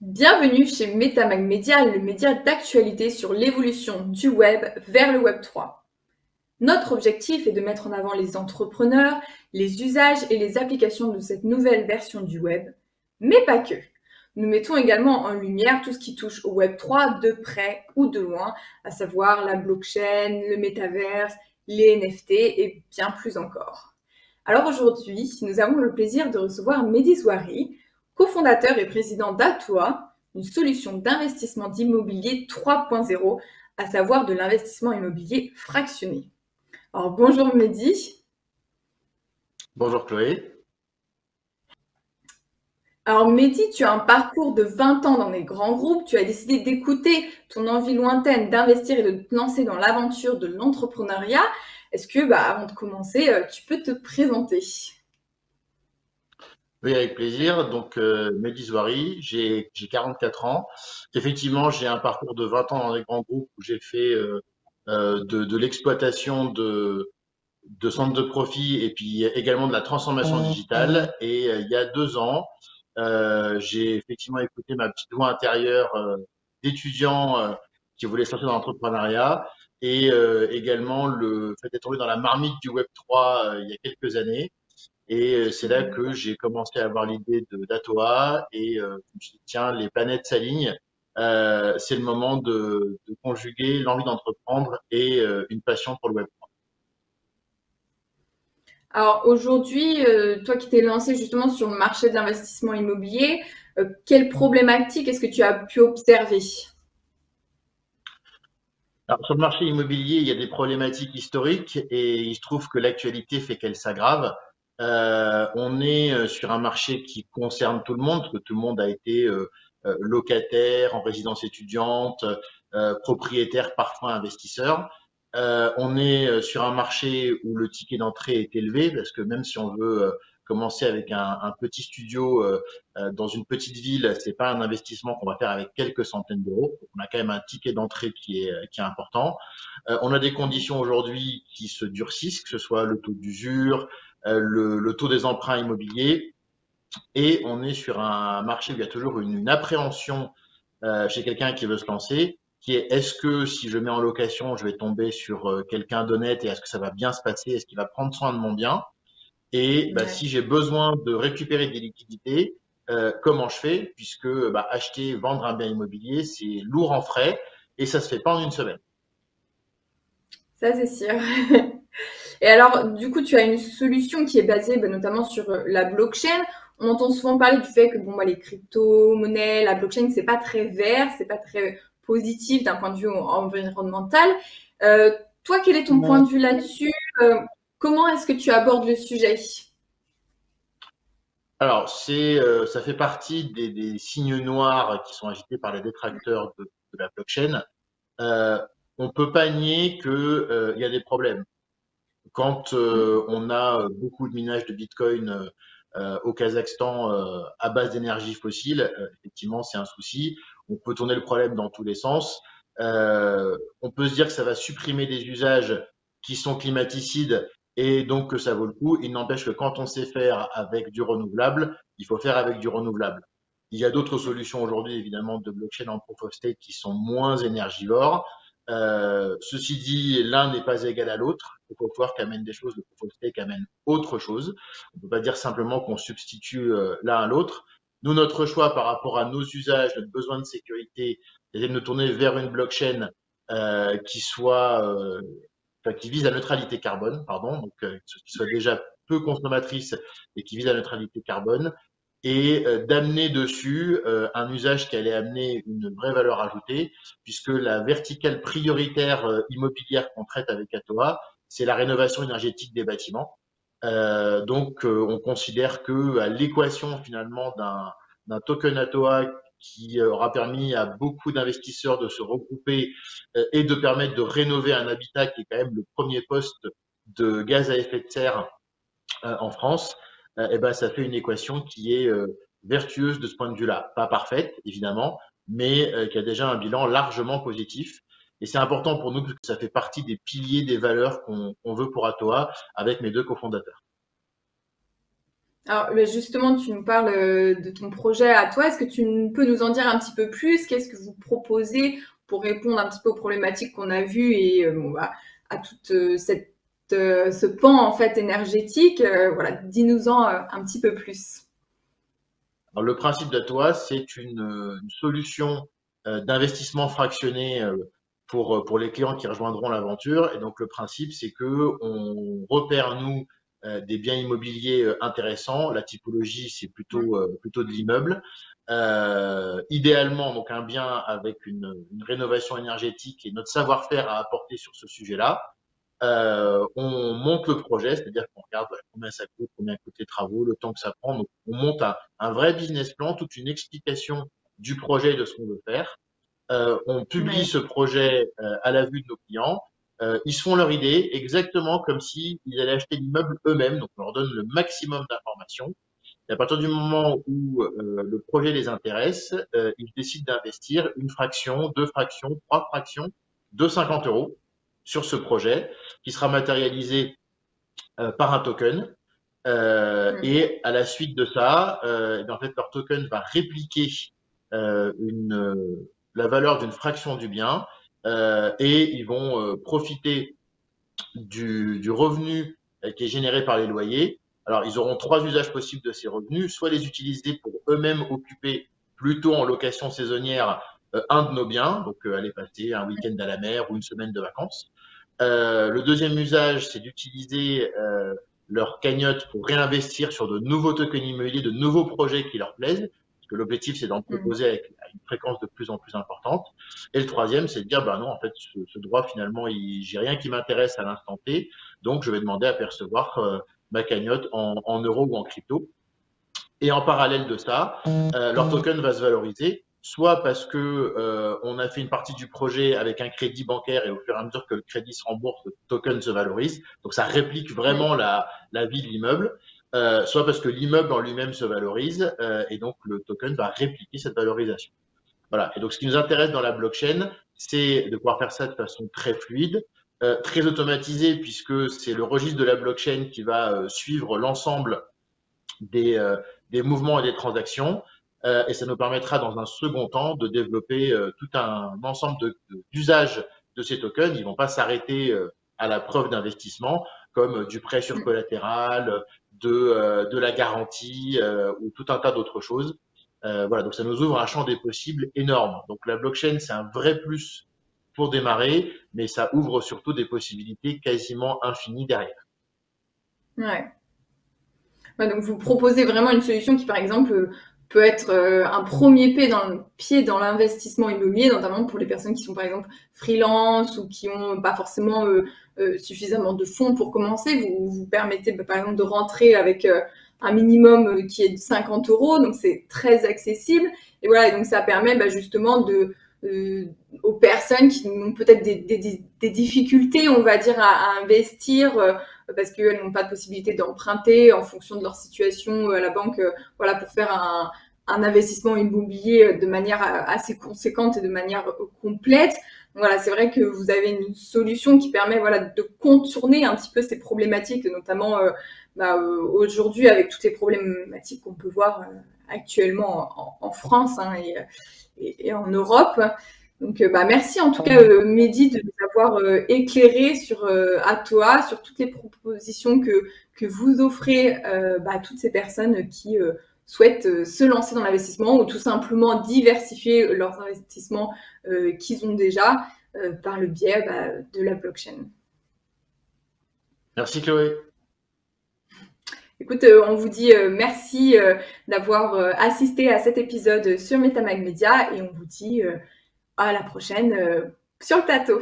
Bienvenue chez Metamag Media, le média d'actualité sur l'évolution du web vers le Web 3. Notre objectif est de mettre en avant les entrepreneurs, les usages et les applications de cette nouvelle version du web, mais pas que. Nous mettons également en lumière tout ce qui touche au Web 3 de près ou de loin, à savoir la blockchain, le métaverse, les NFT et bien plus encore. Alors aujourd'hui, nous avons le plaisir de recevoir Mehdi Zouari, cofondateur et président d'Atoa, une solution d'investissement d'immobilier 3.0, à savoir de l'investissement immobilier fractionné. Alors bonjour Mehdi. Bonjour Chloé. Alors Mehdi, tu as un parcours de 20 ans dans les grands groupes, tu as décidé d'écouter ton envie lointaine d'investir et de te lancer dans l'aventure de l'entrepreneuriat. Est-ce que, avant de commencer, tu peux te présenter? Oui, avec plaisir. Donc, Mehdi Zouari, j'ai 44 ans. Effectivement, j'ai un parcours de 20 ans dans les grands groupes où j'ai fait de l'exploitation de centres de profit et puis également de la transformation digitale. Et il y a 2 ans, j'ai effectivement écouté ma petite voix intérieure d'étudiant qui voulait sortir dans l'entrepreneuriat et également le fait d'être tombé dans la marmite du Web3 il y a quelques années. Et c'est là que j'ai commencé à avoir l'idée de d'Atoa et je me suis dit, tiens, les planètes s'alignent. C'est le moment de conjuguer l'envie d'entreprendre et une passion pour le web. Alors aujourd'hui, toi qui t'es lancé justement sur le marché de l'investissement immobilier, quelles problématiques est-ce que tu as pu observer? Alors, sur le marché immobilier, il y a des problématiques historiques et il se trouve que l'actualité fait qu'elles s'aggravent. On est sur un marché qui concerne tout le monde, parce que tout le monde a été locataire, en résidence étudiante, propriétaire, parfois investisseur. On est sur un marché où le ticket d'entrée est élevé, parce que même si on veut commencer avec un petit studio dans une petite ville, c'est pas un investissement qu'on va faire avec quelques centaines d'euros. On a quand même un ticket d'entrée qui est important. On a des conditions aujourd'hui qui se durcissent, que ce soit le taux d'usure, le taux des emprunts immobiliers, et on est sur un marché où il y a toujours une appréhension chez quelqu'un qui veut se lancer, qui est est-ce que si je mets en location, je vais tomber sur quelqu'un d'honnête et est-ce que ça va bien se passer, est-ce qu'il va prendre soin de mon bien? Et Ouais. si j'ai besoin de récupérer des liquidités, comment je fais? Puisque acheter, vendre un bien immobilier, c'est lourd en frais et ça se fait pas en une semaine. Ça, c'est sûr. Et alors, du coup, tu as une solution qui est basée notamment sur la blockchain. On entend souvent parler du fait que les crypto-monnaies, la blockchain, c'est pas très vert, c'est pas très positif d'un point de vue environnemental. Toi, quel est ton point de vue là-dessus? Euh, Comment est-ce que tu abordes le sujet? Alors, ça fait partie des signes noirs qui sont agités par les détracteurs de la blockchain. Euh, on peut pas nier que il y a des problèmes. Quand on a beaucoup de minage de Bitcoin au Kazakhstan à base d'énergie fossile, effectivement, c'est un souci. On peut tourner le problème dans tous les sens. On peut se dire que ça va supprimer des usages qui sont climaticides et donc que ça vaut le coup. Il n'empêche que quand on sait faire avec du renouvelable, il faut faire avec du renouvelable. Il y a d'autres solutions aujourd'hui, évidemment, de blockchain en proof of stake qui sont moins énergivores. Ceci dit, l'un n'est pas égal à l'autre. Le proof of work amène des choses, le proof of stake amène autre chose. On ne peut pas dire simplement qu'on substitue l'un à l'autre. Nous, notre choix par rapport à nos usages, notre besoin de sécurité, c'est de nous tourner vers une blockchain qui soit, enfin, qui vise la neutralité carbone, pardon, donc qui soit déjà peu consommatrice et qui vise la neutralité carbone, et d'amener dessus un usage qui allait amener une vraie valeur ajoutée, puisque la verticale prioritaire immobilière qu'on traite avec Atoa, c'est la rénovation énergétique des bâtiments. Donc, on considère que l'équation finalement d'un token Atoa qui aura permis à beaucoup d'investisseurs de se regrouper et de permettre de rénover un habitat qui est quand même le premier poste de gaz à effet de serre en France, et ben, ça fait une équation qui est vertueuse de ce point de vue-là. Pas parfaite, évidemment, mais qui a déjà un bilan largement positif. Et c'est important pour nous parce que ça fait partie des piliers des valeurs qu'on veut pour Atoa avec mes deux cofondateurs. Alors, justement, tu nous parles de ton projet à toi. Est-ce que tu peux nous en dire un petit peu plus? Qu'est-ce que vous proposez pour répondre un petit peu aux problématiques qu'on a vues et à toute ce pan en fait énergétique? Voilà, dis-nous-en un petit peu plus. Alors, le principe d'Atoa, c'est une solution d'investissement fractionné pour les clients qui rejoindront l'aventure. Et donc, le principe, c'est que on repère, nous, des biens immobiliers intéressants. La typologie, c'est plutôt de l'immeuble. Idéalement, donc un bien avec une rénovation énergétique et notre savoir-faire à apporter sur ce sujet-là. On monte le projet, c'est-à-dire qu'on regarde voilà, combien ça coûte, combien coûtent les travaux, le temps que ça prend. Donc, on monte un vrai business plan, toute une explication du projet et de ce qu'on veut faire. On publie Ouais. ce projet à la vue de nos clients. Ils se font leur idée exactement comme si ils allaient acheter l'immeuble eux-mêmes. Donc, on leur donne le maximum d'informations. Et à partir du moment où le projet les intéresse, ils décident d'investir une fraction, deux fractions, trois fractions de 50 euros sur ce projet qui sera matérialisé par un token. Mm. Et à la suite de ça, en fait, leur token va répliquer la valeur d'une fraction du bien et ils vont profiter du revenu qui est généré par les loyers. Alors, ils auront trois usages possibles de ces revenus, soit les utiliser pour eux-mêmes occuper plutôt en location saisonnière un de nos biens, donc aller passer un week-end à la mer ou une semaine de vacances. Le deuxième usage, c'est d'utiliser leur cagnotte pour réinvestir sur de nouveaux tokens immobiliers, de nouveaux projets qui leur plaisent, parce que l'objectif, c'est d'en Mm. proposer avec une fréquence de plus en plus importante. Et le troisième, c'est de dire, bah non, en fait, ce droit, finalement, j'ai rien qui m'intéresse à l'instant T, donc je vais demander à percevoir ma cagnotte en euros ou en crypto. Et en parallèle de ça, leur token va se valoriser, soit parce que on a fait une partie du projet avec un crédit bancaire et au fur et à mesure que le crédit se rembourse, le token se valorise. Donc ça réplique Oui. vraiment la vie de l'immeuble. Soit parce que l'immeuble en lui-même se valorise et donc le token va répliquer cette valorisation. Voilà. Et donc ce qui nous intéresse dans la blockchain, c'est de pouvoir faire ça de façon très fluide, très automatisée puisque c'est le registre de la blockchain qui va suivre l'ensemble des, euh, des mouvements et des transactions. Et ça nous permettra dans un second temps de développer tout un ensemble d'usages de ces tokens. Ils ne vont pas s'arrêter à la preuve d'investissement comme du prêt sur Mm. collatéral, de la garantie ou tout un tas d'autres choses. Voilà, donc ça nous ouvre un champ des possibles énorme. Donc la blockchain, c'est un vrai plus pour démarrer, mais ça ouvre surtout des possibilités quasiment infinies derrière. Ouais. Ouais, donc vous proposez vraiment une solution qui, par exemple, peut être un premier pied dans l'investissement immobilier, notamment pour les personnes qui sont, par exemple, freelance ou qui n'ont pas forcément suffisamment de fonds pour commencer. Vous permettez, par exemple, de rentrer avec un minimum qui est de 50 euros, donc c'est très accessible. Et voilà, et donc ça permet justement euh, aux personnes qui ont peut-être des difficultés, on va dire, à investir. Parce qu'elles n'ont pas de possibilité d'emprunter en fonction de leur situation à la banque, voilà, pour faire un investissement immobilier de manière assez conséquente et de manière complète. Donc voilà, c'est vrai que vous avez une solution qui permet voilà, de contourner un petit peu ces problématiques, notamment aujourd'hui avec toutes les problématiques qu'on peut voir actuellement en France hein, et en Europe. Donc, merci en tout cas, Mehdi, de nous avoir éclairé sur Atoa, sur toutes les propositions que vous offrez à toutes ces personnes qui souhaitent se lancer dans l'investissement ou tout simplement diversifier leurs investissements qu'ils ont déjà par le biais de la blockchain. Merci Chloé. Écoute, on vous dit merci d'avoir assisté à cet épisode sur Metamac Media et on vous dit à la prochaine sur le plateau.